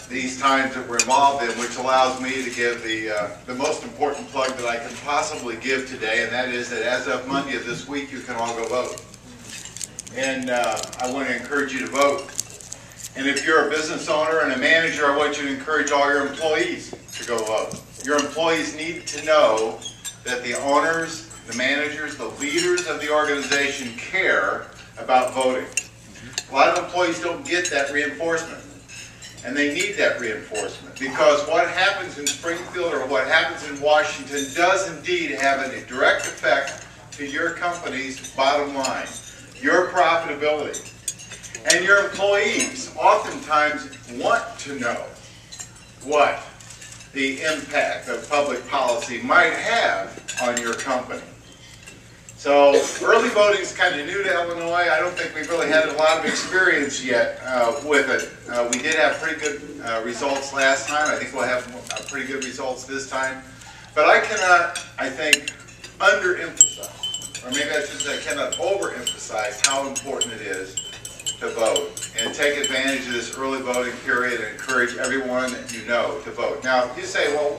these times that we're involved in, which allows me to give the most important plug that I can possibly give today, and that is that as of Monday of this week, you can all go vote. And I want to encourage you to vote. And if you're a business owner and a manager, I want you to encourage all your employees to go vote. Your employees need to know that the owners, the managers, the leaders of the organization care about voting. A lot of employees don't get that reinforcement. And they need that reinforcement, because what happens in Springfield or what happens in Washington does indeed have a direct effect to your company's bottom line, your profitability. And your employees oftentimes want to know what the impact of public policy might have on your company. So early voting is kind of new to Illinois. I don't think we've really had a lot of experience yet with it. We did have pretty good results last time. I think we'll have pretty good results this time. But I cannot, I think, underemphasize, or maybe I should say I cannot overemphasize how important it is to vote and take advantage of this early voting period and encourage everyone that you know to vote. Now, you say, well,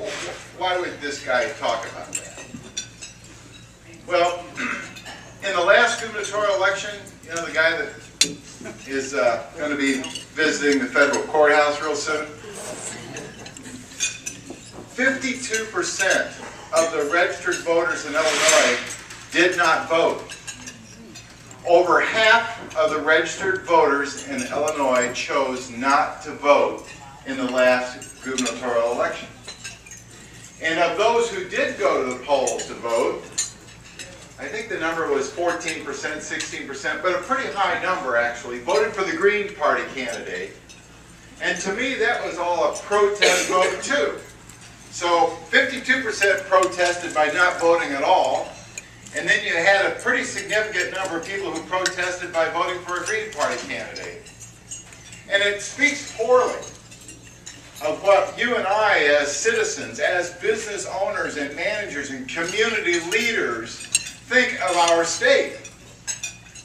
why would this guy talk about that? Well, in the last gubernatorial election, you know, the guy that is going to be visiting the federal courthouse real soon, 52% of the registered voters in Illinois did not vote. Over half of the registered voters in Illinois chose not to vote in the last gubernatorial election. And of those who did go to the polls to vote, I think the number was 14%, 16%, but a pretty high number actually, voted for the Green Party candidate. And to me, that was all a protest vote too. So 52% protested by not voting at all. And then you had a pretty significant number of people who protested by voting for a Green Party candidate. And it speaks poorly of what you and I as citizens, as business owners and managers and community leaders think of our state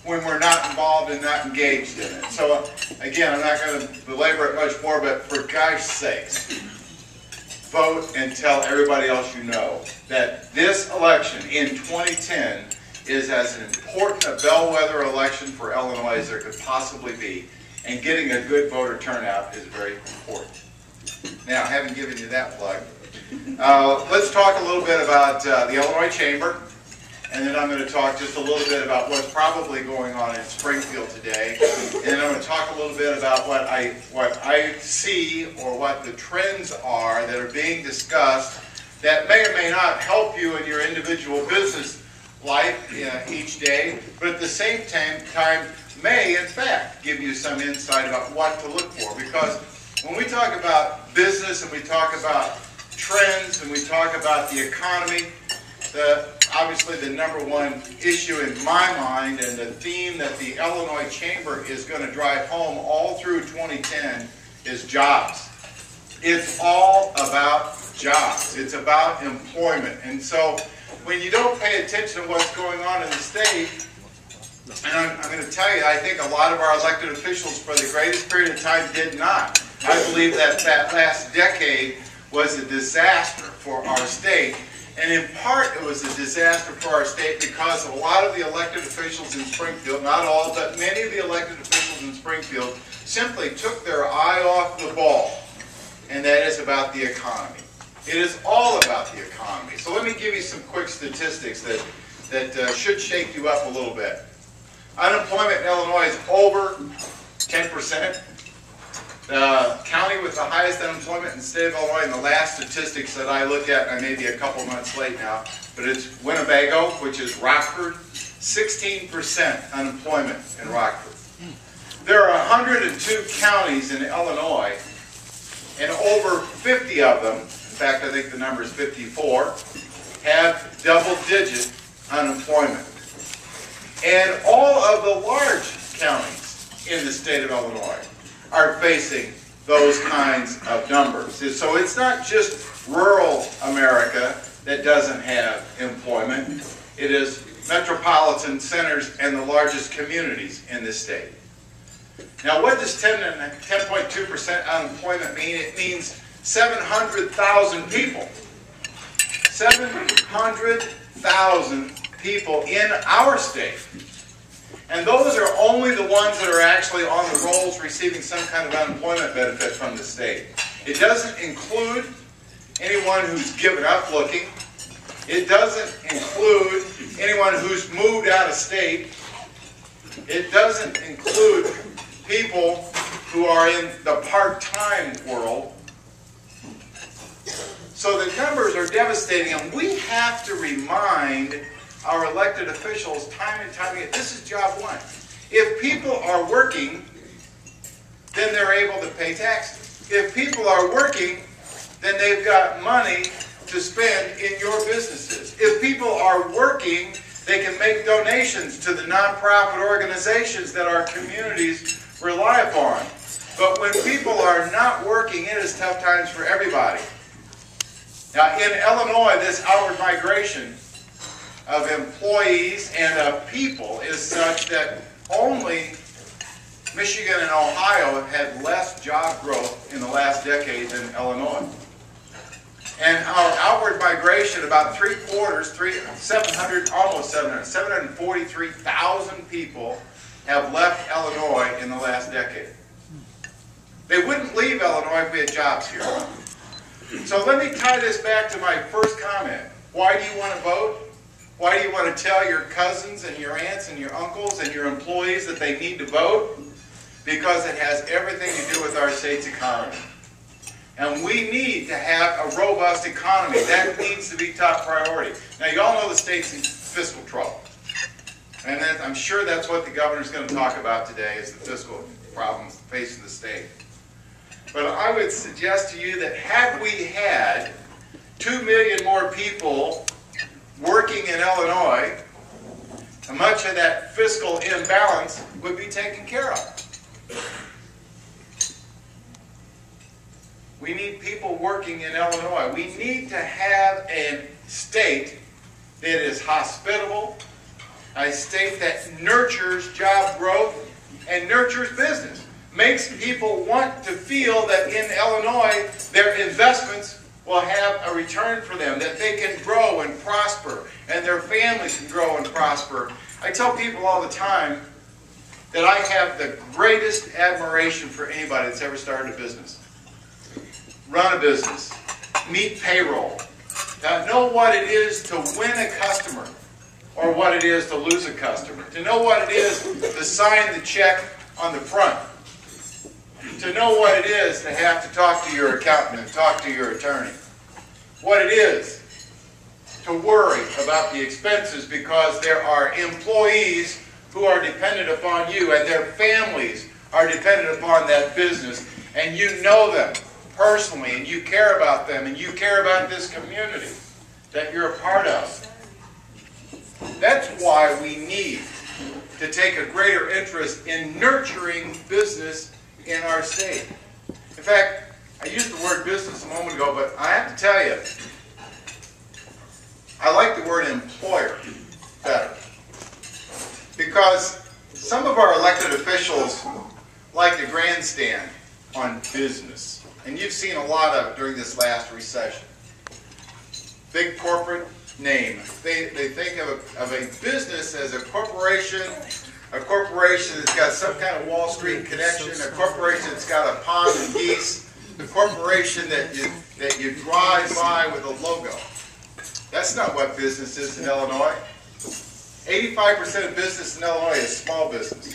when we're not involved and not engaged in it. So again, I'm not going to belabor it much more, but for gosh sakes, vote and tell everybody else you know that this election in 2010 is as important a bellwether election for Illinois as there could possibly be, and getting a good voter turnout is very important. Now, having given you that plug, let's talk a little bit about the Illinois Chamber, and then I'm going to talk just a little bit about what's probably going on in Springfield today, and then I'm going to talk a little bit about what I see, or what the trends are that are being discussed that may or may not help you in your individual business life each day, but at the same time may in fact give you some insight about what to look for. Because when we talk about business and we talk about trends and we talk about the economy, obviously the number one issue in my mind, and the theme that the Illinois Chamber is going to drive home all through 2010, is jobs. It's all about jobs. It's about employment. And so when you don't pay attention to what's going on in the state, and I'm going to tell you, I think a lot of our elected officials for the greatest period of time did not. I believe that last decade was a disaster for our state. And in part, it was a disaster for our state because a lot of the elected officials in Springfield, not all, but many of the elected officials in Springfield simply took their eye off the ball, and that is about the economy. It is all about the economy. So let me give you some quick statistics that should shake you up a little bit. Unemployment in Illinois is over 10%. The county with the highest unemployment in the state of Illinois, in the last statistics that I looked at, and I may be a couple months late now, but it's Winnebago, which is Rockford, 16% unemployment in Rockford. There are 102 counties in Illinois, and over 50 of them, in fact I think the number is 54, have double-digit unemployment. And all of the large counties in the state of Illinois are facing those kinds of numbers. So it's not just rural America that doesn't have employment. It is metropolitan centers and the largest communities in the state. Now, what does 10.2% unemployment mean? It means 700,000 people. 700,000 people in our state. And those are only the ones that are actually on the rolls receiving some kind of unemployment benefit from the state. It doesn't include anyone who's given up looking. It doesn't include anyone who's moved out of state. It doesn't include people who are in the part-time world. So the numbers are devastating, and we have to remind our elected officials time and time again, this is job one. If people are working, then they're able to pay taxes. If people are working, then they've got money to spend in your businesses. If people are working, they can make donations to the nonprofit organizations that our communities rely upon. But when people are not working, it is tough times for everybody. Now, in Illinois, this outward migration of employees and of people is such that only Michigan and Ohio have had less job growth in the last decade than Illinois. And our outward migration, about almost 743,000 people have left Illinois in the last decade. They wouldn't leave Illinois if we had jobs here. So let me tie this back to my first comment. Why do you want to vote? Why do you want to tell your cousins and your aunts and your uncles and your employees that they need to vote? Because it has everything to do with our state's economy. And we need to have a robust economy. That needs to be top priority. Now, you all know the state's in fiscal trouble. And I'm sure that's what the governor's going to talk about today, is the fiscal problems facing the state. But I would suggest to you that had we had 2 million more people working in Illinois, much of that fiscal imbalance would be taken care of. We need people working in Illinois. We need to have a state that is hospitable, a state that nurtures job growth and nurtures business. Makes people want to feel that in Illinois their investments will have a return for them, that they can grow and prosper, and their families can grow and prosper. I tell people all the time that I have the greatest admiration for anybody that's ever started a business. Run a business, meet payroll, know what it is to win a customer or what it is to lose a customer, to know what it is to sign the check on the front, to know what it is to have to talk to your accountant and talk to your attorney, what it is to worry about the expenses because there are employees who are dependent upon you and their families are dependent upon that business, and you know them personally and you care about them and you care about this community that you're a part of. That's why we need to take a greater interest in nurturing business in our state. In fact, I used the word business a moment ago, but I have to tell you, I like the word employer better. Because some of our elected officials like to grandstand on business. And you've seen a lot of it during this last recession. Big corporate name. They think of a business as a corporation that's got some kind of Wall Street connection, a corporation that's got a pond and geese, a corporation that you drive by with a logo. That's not what business is in Illinois. 85% of business in Illinois is small business.